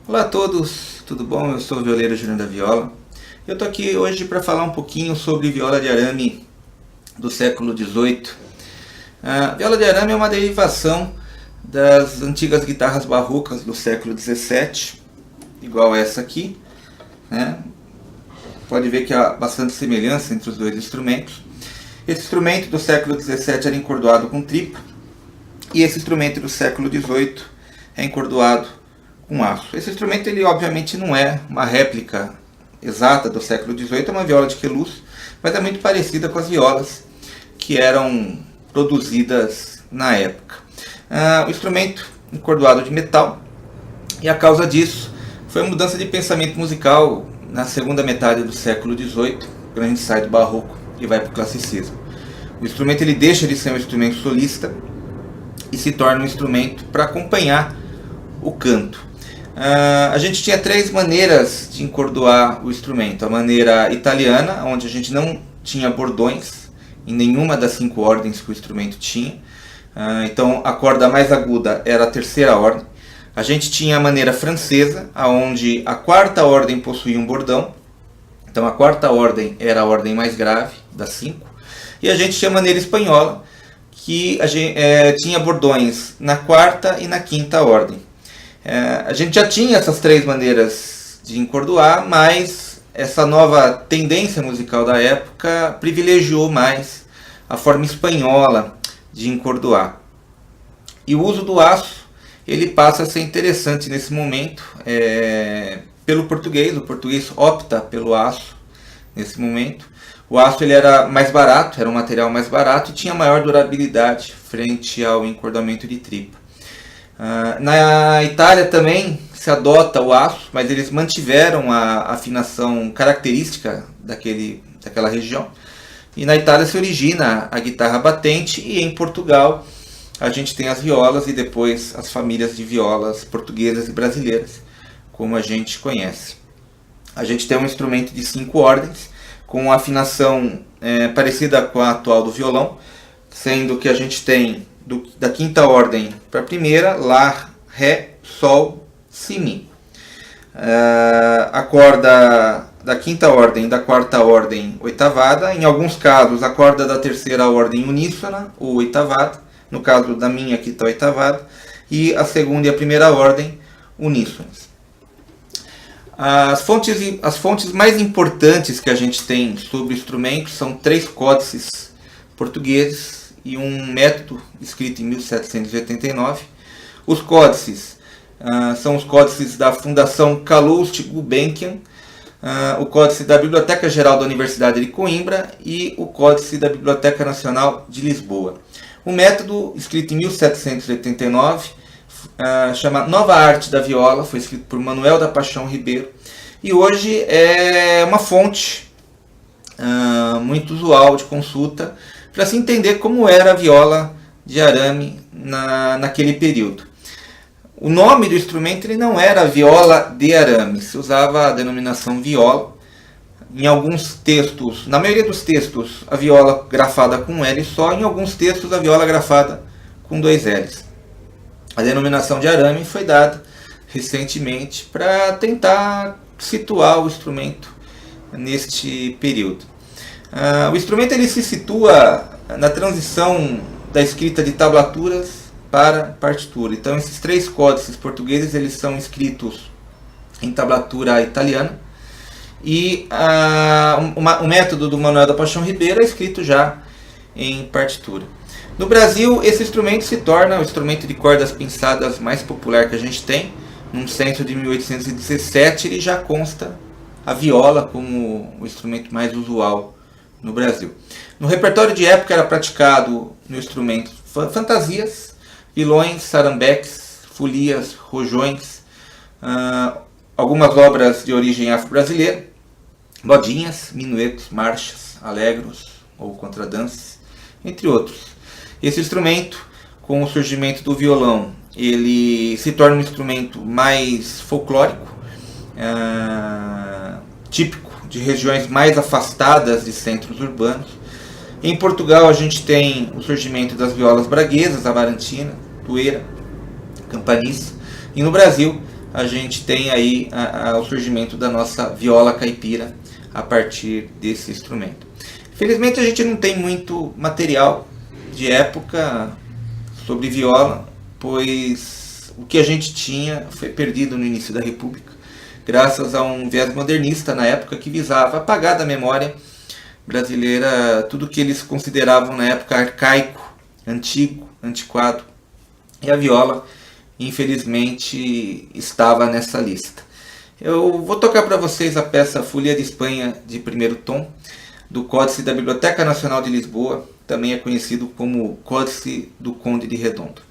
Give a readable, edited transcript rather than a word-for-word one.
Olá a todos, tudo bom? Eu sou o violeiro Júnior da Viola. Eu estou aqui hoje para falar um pouquinho sobre viola de arame do século XVIII. A viola de arame é uma derivação das antigas guitarras barrocas do século XVII, igual essa aqui, né? Pode ver que há bastante semelhança entre os dois instrumentos. Esse instrumento do século XVII era encordoado com tripa, e esse instrumento do século XVIII é encordoado com aço. Esse instrumento, ele obviamente não é uma réplica exata do século XVIII, é uma viola de queluz, mas é muito parecida com as violas que eram produzidas na época. O instrumento encordoado de metal, e a causa disso foi a mudança de pensamento musical na segunda metade do século XVIII, quando a gente sai do barroco e vai para o classicismo. O instrumento ele deixa de ser um instrumento solista e se torna um instrumento para acompanhar o canto. A gente tinha três maneiras de encordoar o instrumento. A maneira italiana, onde a gente não tinha bordões em nenhuma das 5 ordens que o instrumento tinha. Então a corda mais aguda era a terceira ordem. A gente tinha a maneira francesa, onde a quarta ordem possuía um bordão. Então a quarta ordem era a ordem mais grave das 5. E a gente tinha a maneira espanhola, que tinha bordões na quarta e na quinta ordem. A gente já tinha essas três maneiras de encordoar, mas essa nova tendência musical da época privilegiou mais a forma espanhola de encordoar. E o uso do aço ele passa a ser interessante nesse momento pelo português. O português opta pelo aço nesse momento. O aço ele era mais barato, era um material mais barato e tinha maior durabilidade frente ao encordoamento de tripa. Na Itália também se adota o aço, mas eles mantiveram a afinação característica daquela região. E na Itália se origina a guitarra batente, e em Portugal a gente tem as violas e depois as famílias de violas portuguesas e brasileiras, como a gente conhece. A gente tem um instrumento de 5 ordens, com afinação parecida com a atual do violão, sendo que a gente tem da quinta ordem para a primeira, Lá, Ré, Sol, Si, Mi. A corda da quinta ordem e da quarta ordem oitavada. Em alguns casos, a corda da terceira ordem uníssona, ou oitavada. No caso da minha aqui está oitavada. E a segunda e a primeira ordem uníssonas. As fontes mais importantes que a gente tem sobre o instrumento são 3 códices portugueses e um método escrito em 1789. Os códices são os códices da Fundação Calouste Gulbenkian, o códice da Biblioteca Geral da Universidade de Coimbra e o códice da Biblioteca Nacional de Lisboa. O método, escrito em 1789, chama Nova Arte da Viola, foi escrito por Manuel da Paixão Ribeiro, e hoje é uma fonte muito usual de consulta para se entender como era a viola de arame naquele período. O nome do instrumento ele não era viola de arame, se usava a denominação viola. Em alguns textos, na maioria dos textos, a viola grafada com um L só, em alguns textos a viola grafada com 2 L's. A denominação de arame foi dada recentemente para tentar situar o instrumento neste período. O instrumento ele se situa na transição da escrita de tablaturas para partitura. Então esses 3 códices portugueses eles são escritos em tablatura italiana, e o método do Manuel da Paixão Ribeiro é escrito já em partitura. No Brasil, esse instrumento se torna o instrumento de cordas pinçadas mais popular que a gente tem. Num censo de 1817 ele já consta a viola como o instrumento mais usual no Brasil. No repertório de época era praticado no instrumento fantasias, vilões, sarambeques, folias, rojões, algumas obras de origem afro-brasileira, modinhas, minuetos, marchas, alegros ou contradances, entre outros. Esse instrumento, com o surgimento do violão, ele se torna um instrumento mais folclórico, típico de regiões mais afastadas de centros urbanos. Em Portugal a gente tem o surgimento das violas braguesas, avarantina, tueira, campaniça. E no Brasil a gente tem aí o surgimento da nossa viola caipira a partir desse instrumento. Felizmente a gente não tem muito material de época sobre viola, pois o que a gente tinha foi perdido no início da República, graças a um viés modernista na época que visava apagar da memória brasileira tudo que eles consideravam na época arcaico, antigo, antiquado. E a viola, infelizmente, estava nessa lista. Eu vou tocar para vocês a peça Folia de Espanha de primeiro tom, do Códice da Biblioteca Nacional de Lisboa, também é conhecido como Códice do Conde de Redondo.